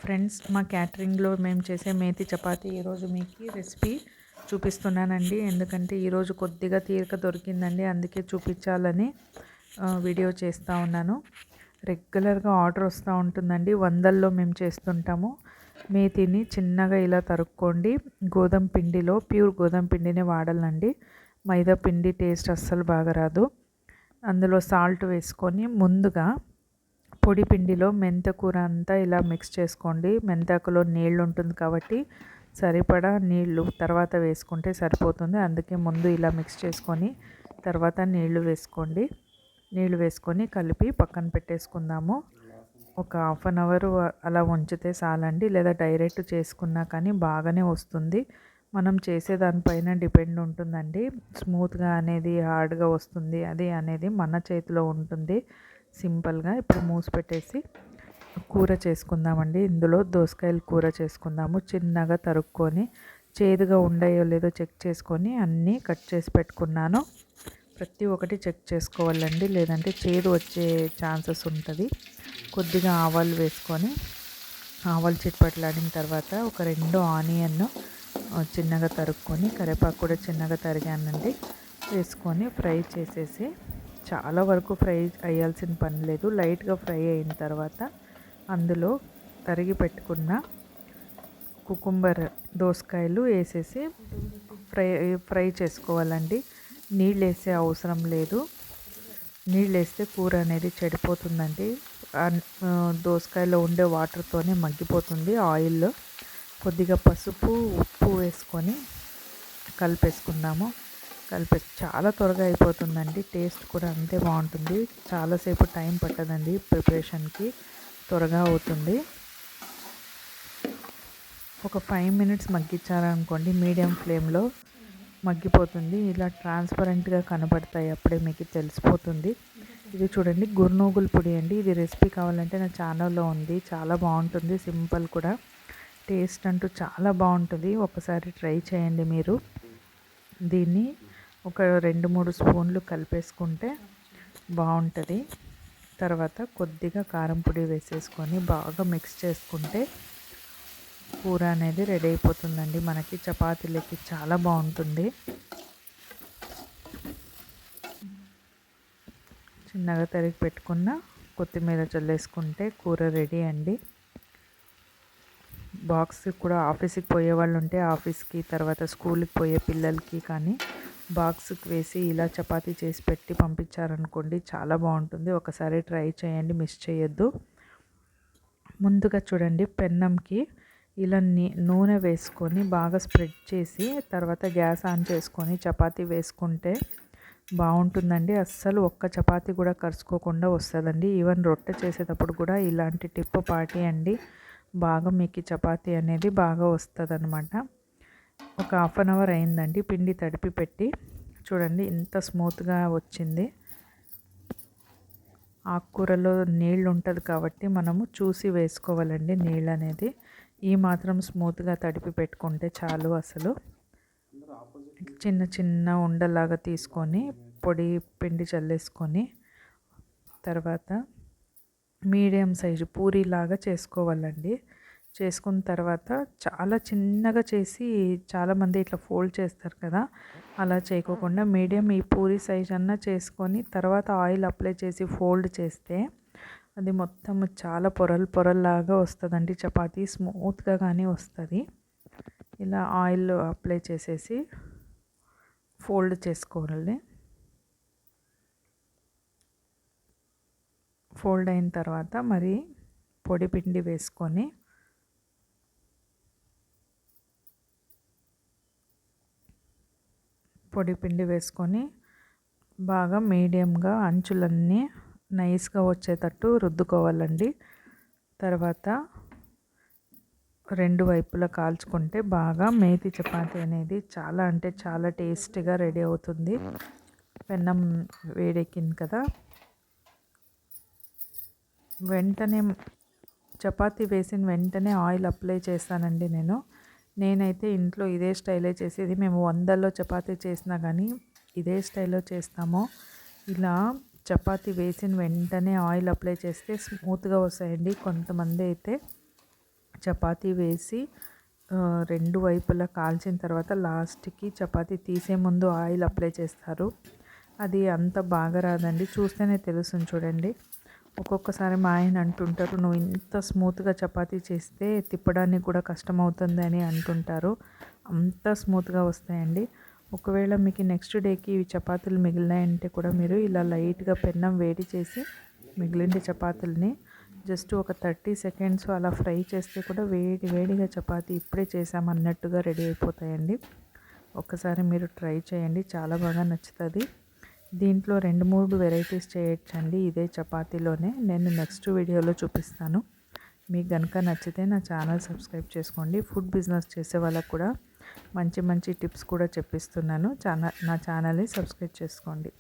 Friends, మా క్యాటరింగ్లో మేము చేసే మేతి చపాతీ ఈరోజు మీకు రెసిపీ చూపిస్తున్నానండి. ఎందుకంటే ఈరోజు కొద్దిగా తీరిక దొరికిందండి, అందుకే చూపించాలని వీడియో చేస్తూ ఉన్నాను. రెగ్యులర్గా ఆర్డర్ వస్తూ ఉంటుందండి, వందల్లో మేము చేస్తుంటాము. మేతిని చిన్నగా ఇలా తరుక్కోండి. గోధుమ పిండిలో ప్యూర్ గోధుమ పిండిని వాడాలండి, మైదా పిండి టేస్ట్ అస్సలు బాగా రాదు. అందులో సాల్ట్ వేసుకొని ముందుగా పొడి పిండిలో మెంతకూర అంతా ఇలా మిక్స్ చేసుకోండి. మెంతాకులో నీళ్ళు ఉంటుంది కాబట్టి సరిపడా నీళ్ళు తర్వాత వేసుకుంటే సరిపోతుంది. అందుకే ముందు ఇలా మిక్స్ చేసుకొని తర్వాత నీళ్లు వేసుకోండి. నీళ్లు వేసుకొని కలిపి పక్కన పెట్టేసుకుందాము. ఒక హాఫ్ అన్ అవర్ అలా ఉంచితే చాలండి, లేదా డైరెక్ట్ చేసుకున్నా కానీ బాగానే వస్తుంది. మనం చేసేదానిపైన డిపెండ్ ఉంటుందండి. స్మూత్గా అనేది హార్డ్గా వస్తుంది అది అనేది మన చేతిలో ఉంటుంది. సింపుల్గా ఇప్పుడు మూసి పెట్టేసి కూర చేసుకుందామండి. ఇందులో దోసకాయల కూర చేసుకుందాము. చిన్నగా తరుక్కొని చేదుగా ఉండయో లేదో చెక్ చేసుకొని అన్నీ కట్ చేసి పెట్టుకున్నాను. ప్రతి ఒక్కటి చెక్ చేసుకోవాలండి, లేదంటే చేదు వచ్చే ఛాన్సెస్ ఉంటుంది. కొద్దిగా ఆవాలు వేసుకొని ఆవాలు చిట్పట్లాడిన తర్వాత ఒక 2 ఆనియన్ చిన్నగా తరుక్కొని, కరివేపాకు కూడా చిన్నగా తరిగానండి, వేసుకొని ఫ్రై చేసేసి, చాలా వరకు ఫ్రై అయ్యాల్సిన పని లేదు. లైట్గా ఫ్రై అయిన తర్వాత అందులో తరిగి పెట్టుకున్న కుకుంబర్ దోసకాయలు వేసేసి ఫ్రై చేసుకోవాలండి. నీళ్ళు వేసే అవసరం లేదు. నీళ్ళు వేస్తే కూర అనేది చెడిపోతుందండి. దోసకాయలో ఉండే వాటర్తోనే మగ్గిపోతుంది. ఆయిల్లో కొద్దిగా పసుపు ఉప్పు వేసుకొని కలిపేసుకుందాము. చాలా త్వరగా అయిపోతుందండి. టేస్ట్ కూడా అంతే బాగుంటుంది. చాలాసేపు టైం పట్టదండి ప్రిపరేషన్కి, త్వరగా అవుతుంది. ఒక 5 మినిట్స్ మగ్గించారనుకోండి, మీడియం ఫ్లేమ్లో మగ్గిపోతుంది. ఇలా ట్రాన్స్పరెంట్గా కనబడతాయి, అప్పుడే మీకు తెలిసిపోతుంది. ఇది చూడండి, గుర్నూగుల పొడి అండి. ఇది రెసిపీ కావాలంటే నా ఛానల్లో ఉంది, చాలా బాగుంటుంది. సింపుల్ కూడా, టేస్ట్ అంటూ చాలా బాగుంటుంది. ఒకసారి ట్రై చేయండి మీరు. దీన్ని ఒక 2-3 స్పూన్లు కలిపేసుకుంటే బాగుంటుంది. తర్వాత కొద్దిగా కారం పొడి వేసేసుకొని బాగా మిక్స్ చేసుకుంటే కూర అనేది రెడీ అయిపోతుందండి. మనకి చపాతీలకి చాలా బాగుంటుంది. చిన్నగా తరిగి పెట్టుకున్న కొత్తిమీర చల్లేసుకుంటే కూర రెడీ అండి. బాక్స్ కూడా ఆఫీస్కి పోయే వాళ్ళు ఉంటే ఆఫీస్కి, తర్వాత స్కూల్కి పోయే పిల్లలకి కానీ బాక్స్కి వేసి ఇలా చపాతీ చేసి పెట్టి పంపించారనుకోండి, చాలా బాగుంటుంది. ఒకసారి ట్రై చేయండి, మిస్ చేయొద్దు. ముందుగా చూడండి, పెన్నంకి ఇలా నూనె వేసుకొని బాగా స్ప్రెడ్ చేసి తర్వాత గ్యాస్ ఆన్ చేసుకొని చపాతీ వేసుకుంటే బాగుంటుందండి. అస్సలు ఒక్క చపాతీ కూడా కరుచుకోకుండా వస్తుందండి. ఈవెన్ రొట్టె చేసేటప్పుడు కూడా ఇలాంటి టిప్ పాటియండి, బాగా మీకు చపాతీ అనేది బాగా వస్తుంది అన్నమాట. ఒక హాఫ్ అన్ అవర్ అయిందండి పిండి తడిపి పెట్టి. చూడండి ఇంత స్మూత్గా వచ్చింది. ఆకుకూరలో నీళ్ళు ఉంటుంది కాబట్టి మనము చూసి వేసుకోవాలండి. నీళ్ళు అనేది ఈ మాత్రం స్మూత్గా తడిపి పెట్టుకుంటే చాలు. అసలు చిన్న చిన్న ఉండలాగా తీసుకొని పొడి పిండి చల్లేసుకొని తర్వాత మీడియం సైజు పూరీలాగా చేసుకోవాలండి. చేసుకున్న తర్వాత చాలా చిన్నగా చేసి, చాలామంది ఇట్లా ఫోల్డ్ చేస్తారు కదా, అలా చేయకోకుండా మీడియం ఈ పూరీ సైజ్ అన్నా చేసుకొని తర్వాత ఆయిల్ అప్లై చేసి ఫోల్డ్ చేస్తే అది మొత్తం చాలా పొరల్లాగా వస్తుందండి. చపాతీ స్మూత్గా కానీ వస్తుంది. ఇలా ఆయిల్ అప్లై చేసేసి ఫోల్డ్ చేసుకోవాలి. ఫోల్డ్ అయిన తర్వాత మరి పొడి పిండి వేసుకొని బాగా మీడియంగా అంచులన్నీ నైస్గా వచ్చేటట్టు రుద్దుకోవాలండి. తర్వాత 2 వైపులా కాల్చుకుంటే బాగా మేతి చపాతీ అనేది చాలా అంటే చాలా టేస్టీగా రెడీ అవుతుంది. పెన్నం వేడెక్కింది కదా, వెంటనే చపాతీ వేసిన వెంటనే ఆయిల్ అప్లై చేస్తానండి. నేనైతే ఇంట్లో ఇదే స్టైలే చేసేది. మేము 100లో చపాతీ చేసినా కానీ ఇదే స్టైల్లో చేస్తాము. ఇలా చపాతీ వేసిన వెంటనే ఆయిల్ అప్లై చేస్తే స్మూత్గా వస్తాయండి. కొంతమంది అయితే చపాతీ వేసి రెండు వైపులా కాల్చిన తర్వాత లాస్ట్కి చపాతీ తీసే ముందు ఆయిల్ అప్లై చేస్తారు. అది అంత బాగా రాదండి, చూస్తేనే తెలుస్తుంది చూడండి. ఒక్కొక్కసారి మా ఆయన అంటుంటారు, నువ్వు ఇంత స్మూత్గా చపాతీ చేస్తే తిప్పడానికి కూడా కష్టమవుతుంది అని అంటుంటారు. అంత స్మూత్గా వస్తాయండి. ఒకవేళ మీకు నెక్స్ట్ డేకి ఇవి చపాతీలు మిగిలినాయంటే కూడా మీరు ఇలా లైట్గా పెన్నం వేడి చేసి మిగిలిన చపాతీలని జస్ట్ ఒక 30 సెకండ్స్ అలా ఫ్రై చేస్తే కూడా వేడిగా చపాతీ ఇప్పుడే చేసామన్నట్టుగా రెడీ అయిపోతాయండి. ఒక్కసారి మీరు ట్రై చేయండి, చాలా బాగా నచ్చుతుంది. దీంట్లో 2-3 వెరైటీస్ చేయొచ్చండి ఇదే చపాతీలోనే. నేను నెక్స్ట్ వీడియోలో చూపిస్తాను. మీకు కనుక నచ్చితే నా ఛానల్ సబ్స్క్రైబ్ చేసుకోండి. ఫుడ్ బిజినెస్ చేసే వాళ్ళకు కూడా మంచి మంచి టిప్స్ కూడా చెప్పిస్తున్నాను. నా ఛానల్ని సబ్స్క్రైబ్ చేసుకోండి.